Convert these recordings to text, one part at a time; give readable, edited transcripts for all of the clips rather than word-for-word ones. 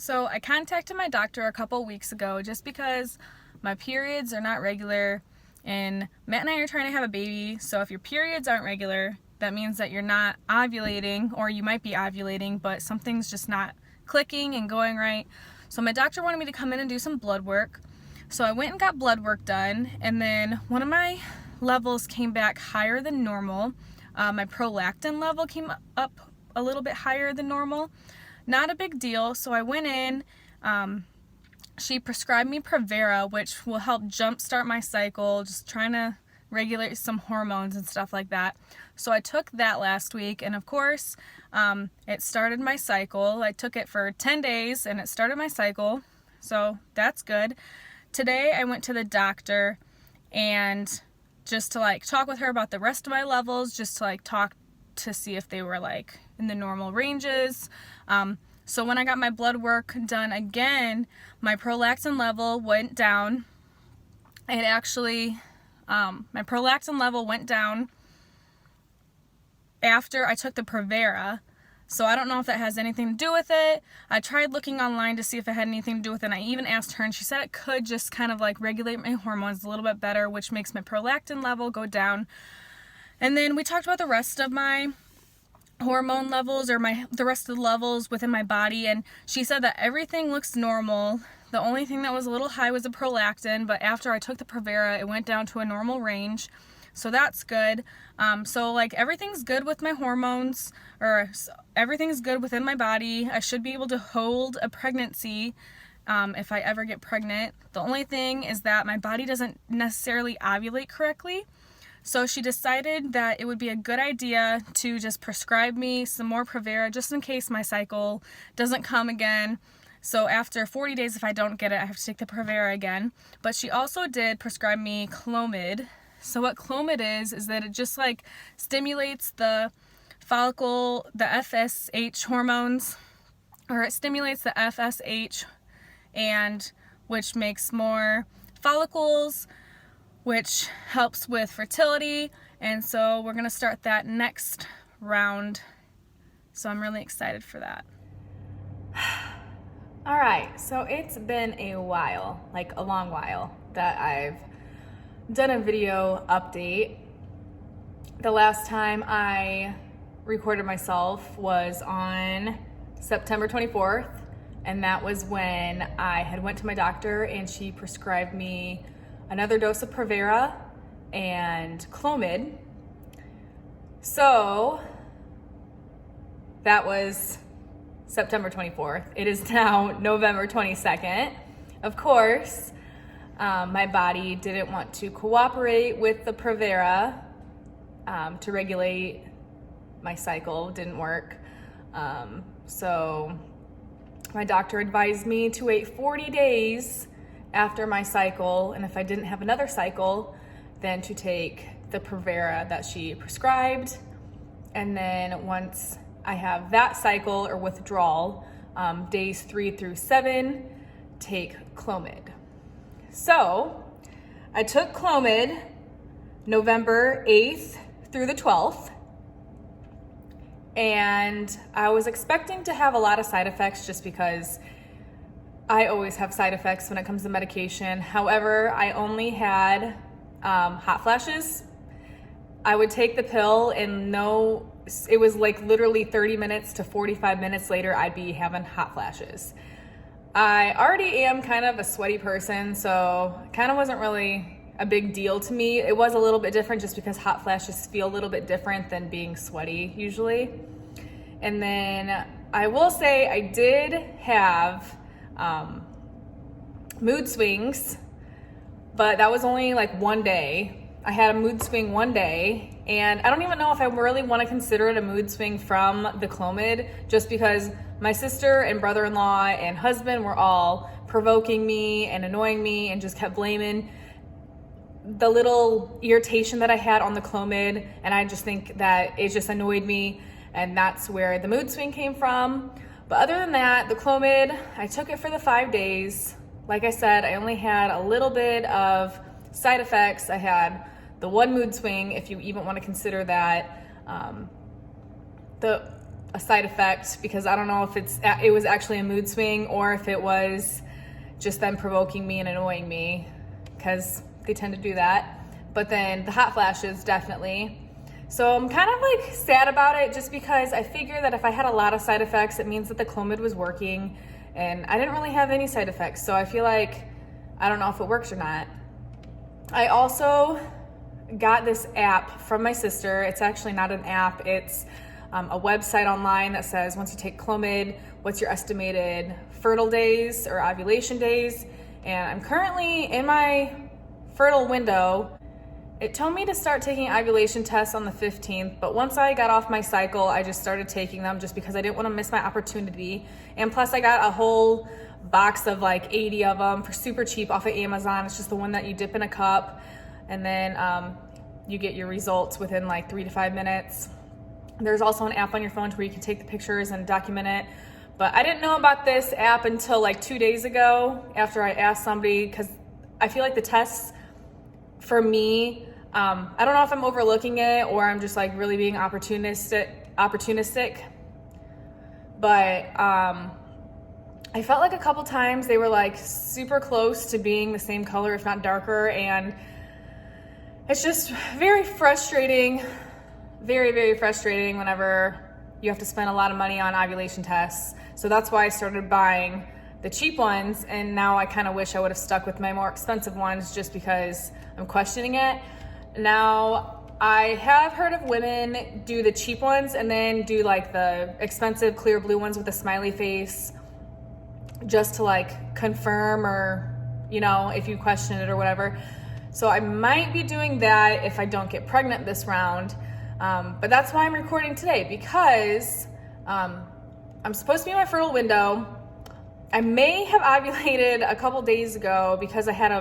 So I contacted my doctor a couple weeks ago just because my periods are not regular, and Matt and I are trying to have a baby. So if your periods aren't regular, that means that you're not ovulating, or you might be ovulating, but something's just not clicking and going right. So my doctor wanted me to come in and do some blood work. So I went and got blood work done, and then one of my levels came back higher than normal. My prolactin level came up a little bit higher than normal. Not a big deal. So I went in, she prescribed me Provera, which will help jumpstart my cycle, just trying to regulate some hormones and stuff like that. So I took that last week, and of course, it started my cycle. I took it for 10 days and it started my cycle. So that's good. Today I went to the doctor and just to talk with her about the rest of my levels, just to talk to see if they were in the normal ranges. So when I got my blood work done again, my prolactin level went down. It actually, my prolactin level went down after I took the Provera. So I don't know if that has anything to do with it. I tried looking online to see if it had anything to do with it, and I even asked her, and she said it could just kind of regulate my hormones a little bit better, which makes my prolactin level go down. And then we talked about the rest of my hormone levels, or the rest of the levels within my body, and she said that everything looks normal. The only thing that was a little high was the prolactin, but after I took the Provera, it went down to a normal range. So that's good. So everything's good with my hormones, or everything's good within my body. I should be able to hold a pregnancy if I ever get pregnant. The only thing is that my body doesn't necessarily ovulate correctly. So she decided that it would be a good idea to just prescribe me some more Provera just in case my cycle doesn't come again. So after 40 days, if I don't get it, I have to take the Provera again. But she also did prescribe me Clomid. So what Clomid is that it just stimulates the follicle, the FSH hormones, or it stimulates the FSH, and which makes more follicles, which helps with fertility. And so we're gonna start that next round. So I'm really excited for that. All right, so it's been a while, a long while, that I've done a video update. The last time I recorded myself was on September 24th, and that was when I had went to my doctor and she prescribed me another dose of Provera and Clomid. So that was September 24th. It is now November 22nd. Of course, my body didn't want to cooperate with the Provera to regulate my cycle. Didn't work. So my doctor advised me to wait 40 days after my cycle, and if I didn't have another cycle, then to take the Provera that she prescribed. And then once I have that cycle or withdrawal, days 3 through 7, take Clomid. So I took Clomid November 8th through the 12th, and I was expecting to have a lot of side effects just because I always have side effects when it comes to medication. However, I only had hot flashes. I would take the pill and it was literally 30 minutes to 45 minutes later, I'd be having hot flashes. I already am kind of a sweaty person, so it kind of wasn't really a big deal to me. It was a little bit different just because hot flashes feel a little bit different than being sweaty usually. And then I will say I did have mood swings, but that was only one day. I had a mood swing one day, and I don't even know if I really want to consider it a mood swing from the Clomid, just because my sister and brother-in-law and husband were all provoking me and annoying me and just kept blaming the little irritation that I had on the Clomid, and I just think that it just annoyed me, and that's where the mood swing came from. But other than that, the Clomid, I took it for the 5 days. Like I said, I only had a little bit of side effects. I had the one mood swing, if you even want to consider that. a side effect, because I don't know if it was actually a mood swing or if it was just them provoking me and annoying me, because they tend to do that. But then the hot flashes, definitely. So I'm kind of like sad about it, just because I figure that if I had a lot of side effects, it means that the Clomid was working, and I didn't really have any side effects. So I feel like I don't know if it works or not. I also got this app from my sister. It's actually not an app. It's a website online that says once you take Clomid, what's your estimated fertile days or ovulation days. And I'm currently in my fertile window. It told me to start taking ovulation tests on the 15th, but once I got off my cycle, I just started taking them just because I didn't want to miss my opportunity. And plus I got a whole box of like 80 of them for super cheap off of Amazon. It's just the one that you dip in a cup, and then you get your results within like 3 to 5 minutes. There's also an app on your phone where you can take the pictures and document it. But I didn't know about this app until like 2 days ago after I asked somebody, because I feel like the tests for me, I don't know if I'm overlooking it or I'm just like really being opportunistic. But I felt like a couple times they were like super close to being the same color, if not darker. And it's just very frustrating, very, very frustrating whenever you have to spend a lot of money on ovulation tests. So that's why I started buying the cheap ones, and now I kind of wish I would have stuck with my more expensive ones just because I'm questioning it. Now, I have heard of women do the cheap ones and then do like the expensive clear blue ones with a smiley face just to like confirm, or, you know, if you question it or whatever. So I might be doing that if I don't get pregnant this round. But that's why I'm recording today, because I'm supposed to be in my fertile window. I may have ovulated a couple days ago because I had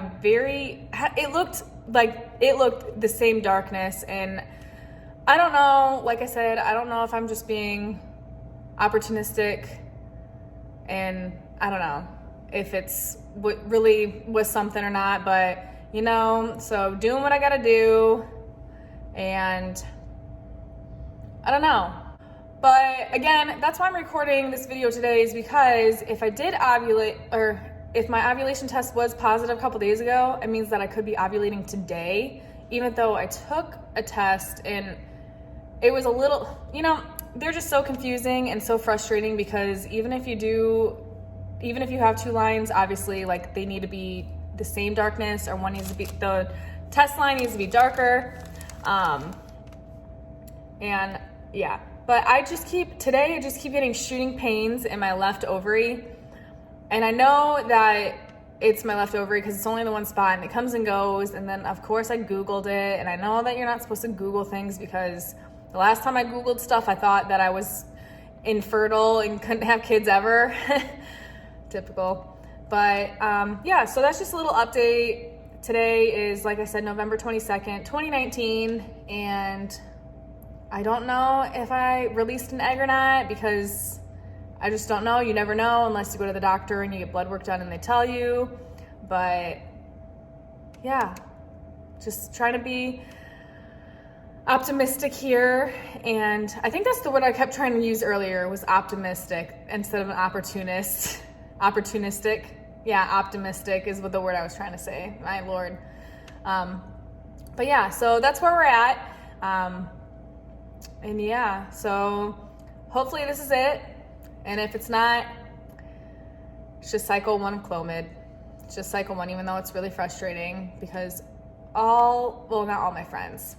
it looked the same darkness, and I don't know, like I said, I don't know if I'm just being opportunistic, and I don't know if it's what really was something or not, but you know, so doing what I gotta do, and I don't know. But again, that's why I'm recording this video today, is because if I did ovulate, or if my ovulation test was positive a couple days ago, it means that I could be ovulating today, even though I took a test and it was a little, you know, they're just so confusing and so frustrating, because even if you have two lines, obviously like they need to be the same darkness, or one needs to be, the test line needs to be darker. And yeah. But I just keep getting shooting pains in my left ovary. And I know that it's my left ovary because it's only the one spot and it comes and goes. And then of course I Googled it, and I know that you're not supposed to Google things, because the last time I Googled stuff, I thought that I was infertile and couldn't have kids ever. Typical. But yeah, so that's just a little update. Today is, like I said, November 22nd, 2019. And I don't know if I released an egg or not, because I just don't know. You never know unless you go to the doctor and you get blood work done and they tell you. But yeah, just trying to be optimistic here. And I think that's the word I kept trying to use earlier, was optimistic instead of an opportunist. Opportunistic. Yeah, optimistic is what the word I was trying to say. My Lord. But yeah, so that's where we're at. And yeah, so hopefully this is it. And if it's not, it's just cycle 1 of Clomid. It's just cycle 1, even though it's really frustrating, because not all my friends.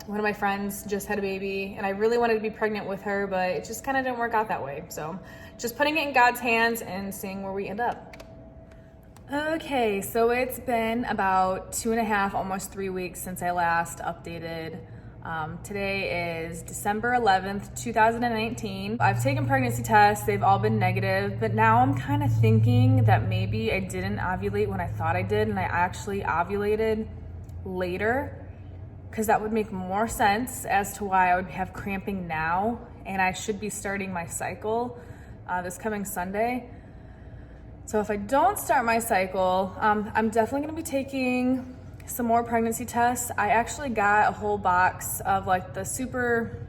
One of my friends just had a baby, and I really wanted to be pregnant with her, but it just kind of didn't work out that way. So just putting it in God's hands and seeing where we end up. Okay, so it's been about 2.5, almost 3 weeks since I last updated. Today is December 11th, 2019. I've taken pregnancy tests. They've all been negative, but now I'm kind of thinking that maybe I didn't ovulate when I thought I did, and I actually ovulated later, because that would make more sense as to why I would have cramping now, and I should be starting my cycle this coming Sunday. So if I don't start my cycle, I'm definitely going to be taking some more pregnancy tests. I actually got a whole box of like the super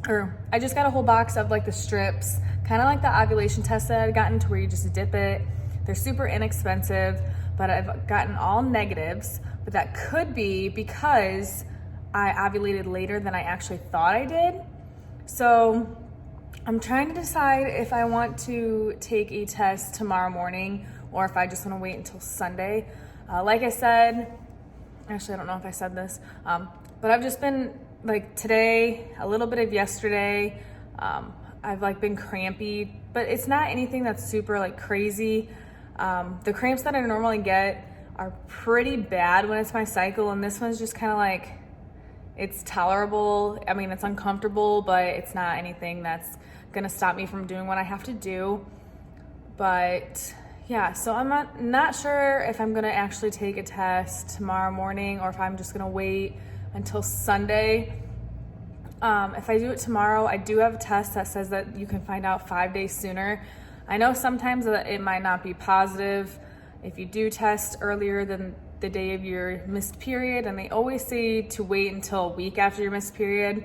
or I just got a whole box of like the strips, kind of like the ovulation test that I'd gotten, to where you just dip it. They're super inexpensive, but I've gotten all negatives, but that could be because I ovulated later than I actually thought I did. So I'm trying to decide if I want to take a test tomorrow morning or if I just want to wait until Sunday. Like I said, actually I don't know if I said this, but I've just been like today, a little bit of yesterday, I've like been crampy, but it's not anything that's super like crazy. The cramps that I normally get are pretty bad when it's my cycle, and this one's just kind of like, it's tolerable. I mean, it's uncomfortable, but it's not anything that's gonna stop me from doing what I have to do. But yeah, so I'm not sure if I'm gonna actually take a test tomorrow morning or if I'm just gonna wait until Sunday. If I do it tomorrow, I do have a test that says that you can find out 5 days sooner. I know sometimes that it might not be positive if you do test earlier than the day of your missed period, and they always say to wait until a week after your missed period.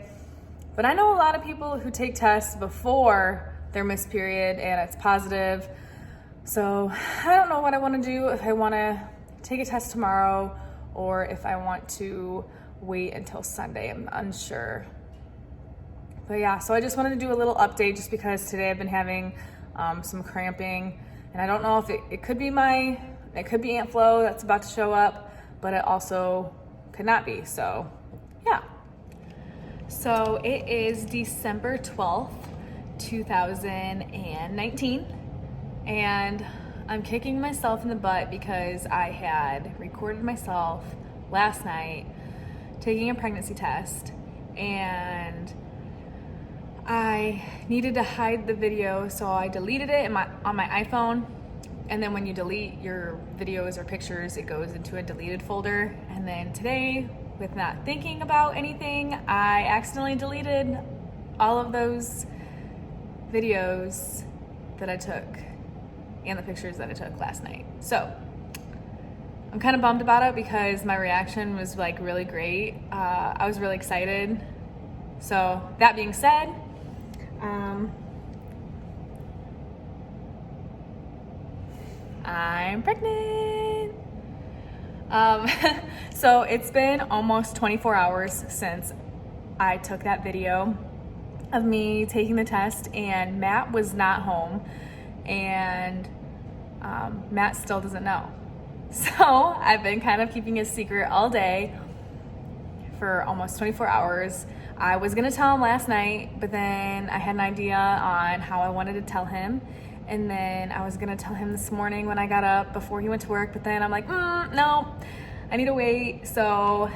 But I know a lot of people who take tests before their missed period and it's positive. So I don't know what I want to do, if I want to take a test tomorrow or if I want to wait until Sunday. I'm unsure. But yeah, so I just wanted to do a little update just because today I've been having some cramping, and I don't know if it could be it could be Aunt Flo that's about to show up, but it also could not be. So yeah. So it is December 12th, 2019, and I'm kicking myself in the butt because I had recorded myself last night taking a pregnancy test, and I needed to hide the video, so I deleted it on my iPhone. And then when you delete your videos or pictures, it goes into a deleted folder. And then today, with not thinking about anything, I accidentally deleted all of those videos that I took and the pictures that I took last night. So I'm kind of bummed about it because my reaction was like really great. I was really excited. So that being said, I'm pregnant. So it's been almost 24 hours since I took that video of me taking the test, and Matt was not home, and Matt still doesn't know. So I've been kind of keeping his secret all day for almost 24 hours. I was gonna tell him last night, but then I had an idea on how I wanted to tell him. And then I was gonna tell him this morning when I got up before he went to work, but then I'm like, no, I need to wait. So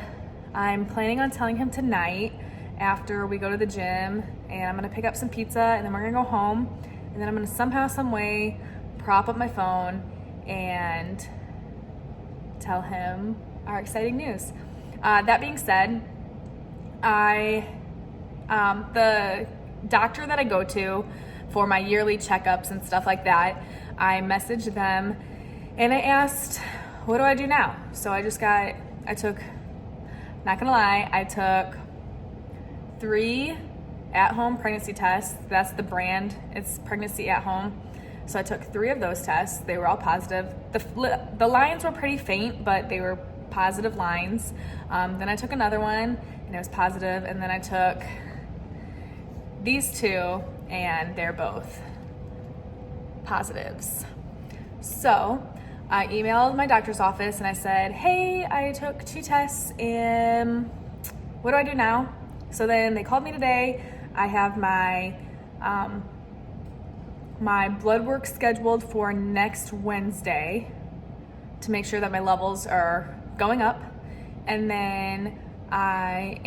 I'm planning on telling him tonight after we go to the gym, and I'm gonna pick up some pizza, and then we're gonna go home, and then I'm gonna somehow, some way prop up my phone and tell him our exciting news. That being said, the doctor that I go to for my yearly checkups and stuff like that, I messaged them and I asked, what do I do now? So I took, not gonna lie, I took 3 at-home pregnancy tests. That's the brand, it's Pregnancy at Home. So I took 3 of those tests. They were all positive. The lines were pretty faint, but they were positive lines. Then I took another one and it was positive, and then I took these 2 and they're both positives. So I emailed my doctor's office and I said, hey, I took 2 tests and what do I do now? So then they called me today. I have my my blood work scheduled for next Wednesday to make sure that my levels are going up. And then I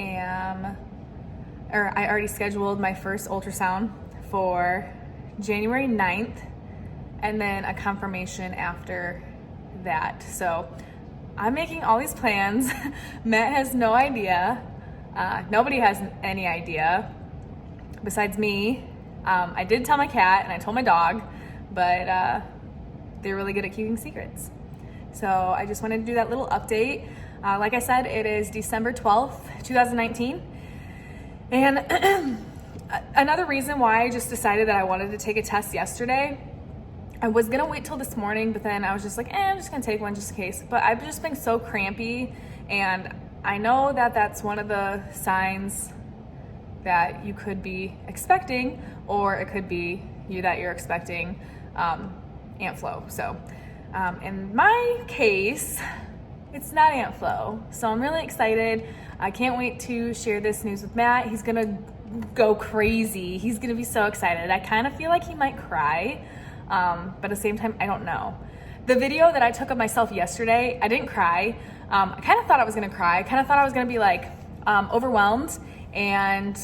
already scheduled my first ultrasound for January 9th, and then a confirmation after that. So I'm making all these plans. Matt has no idea. Nobody has any idea besides me. I did tell my cat and I told my dog, but they're really good at keeping secrets. So I just wanted to do that little update. Like I said, it is December 12th, 2019. And another reason why I just decided that I wanted to take a test yesterday, I was gonna wait till this morning, but then I was just like, I'm just gonna take one just in case. But I've just been so crampy, and I know that that's one of the signs that you could be expecting, or it could be that you're expecting ant flow. So in my case, it's not ant flow. So I'm really excited. I can't wait to share this news with Matt. He's gonna go crazy. He's gonna be so excited. I kind of feel like he might cry, but at the same time, I don't know. The video that I took of myself yesterday, I didn't cry. I kind of thought I was gonna cry. I kind of thought I was gonna be like overwhelmed, and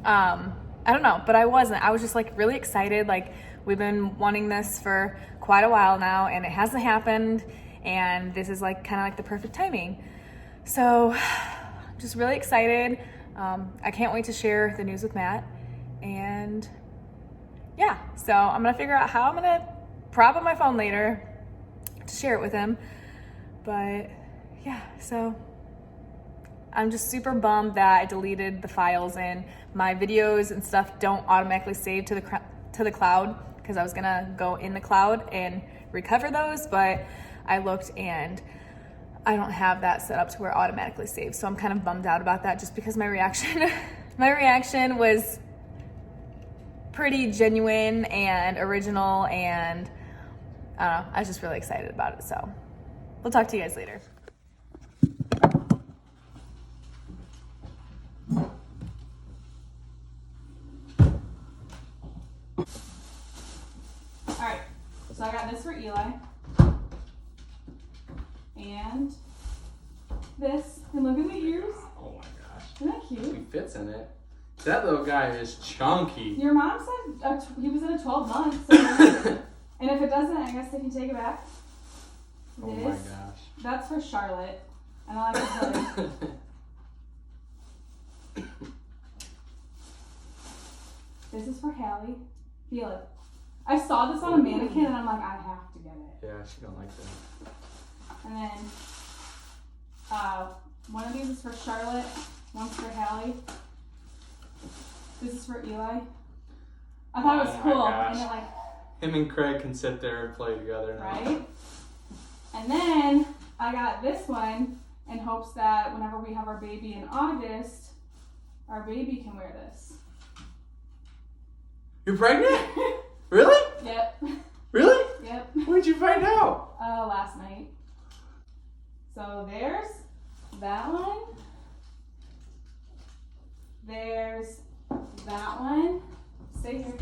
I don't know, but I wasn't. I was just like really excited. Like, we've been wanting this for quite a while now, and it hasn't happened, and this is like kind of like the perfect timing. So I'm just really excited. I can't wait to share the news with Matt, and yeah, so I'm gonna figure out how I'm gonna prop up my phone later to share it with him. But yeah, so I'm just super bummed that I deleted the files, and my videos and stuff don't automatically save to the cloud, because I was gonna go in the cloud and recover those, but I looked and I don't have that set up to where it automatically saves. So I'm kind of bummed out about that, just because my reaction was pretty genuine and original, and I was just really excited about it. So we'll talk to you guys later. All right, so I got this for Eli, and this, and look at the ears. Oh my gosh. Isn't that cute? He fits in it. That little guy is chunky. Your mom said he was in a 12 months. So and if it doesn't, I guess they can take it back. Oh my gosh. That's for Charlotte, and I like to put it. This is for Hallie. Feel it. I saw this on a mannequin, and I'm like, I have to get it. Yeah, she don't like that. And then one of these is for Charlotte, one's for Hallie. This is for Eli. I thought it was cool. Gosh. And it like, him and Craig can sit there and play together now. right? And then I got this one in hopes that whenever we have our baby in August, our baby can wear this. You're pregnant? Really? Yep. Really? Yep. When'd you find out? Last night. So there's that one. There's that one. Stay here.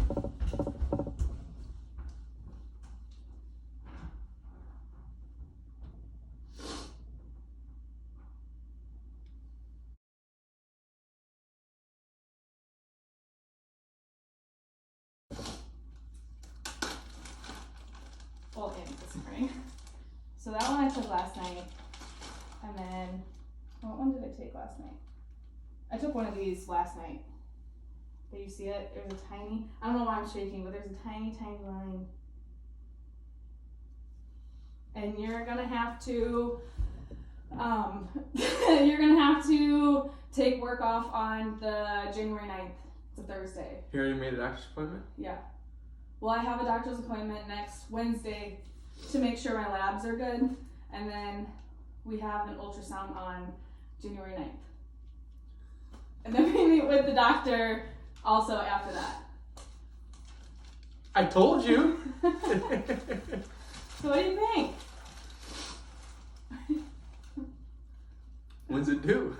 Well, in the spring. So that one I took last night. And then, what one did I take last night? I took one of these last night. Did you see it? There's a tiny, I don't know why I'm shaking, but there's a tiny, tiny line. And you're gonna have to, take work off on the January 9th. It's a Thursday. You already made a doctor's appointment? Yeah. Well, I have a doctor's appointment next Wednesday to make sure my labs are good. And then we have an ultrasound on January 9th. And then we meet with the doctor also after that. I told you. So what do you think? When's it due?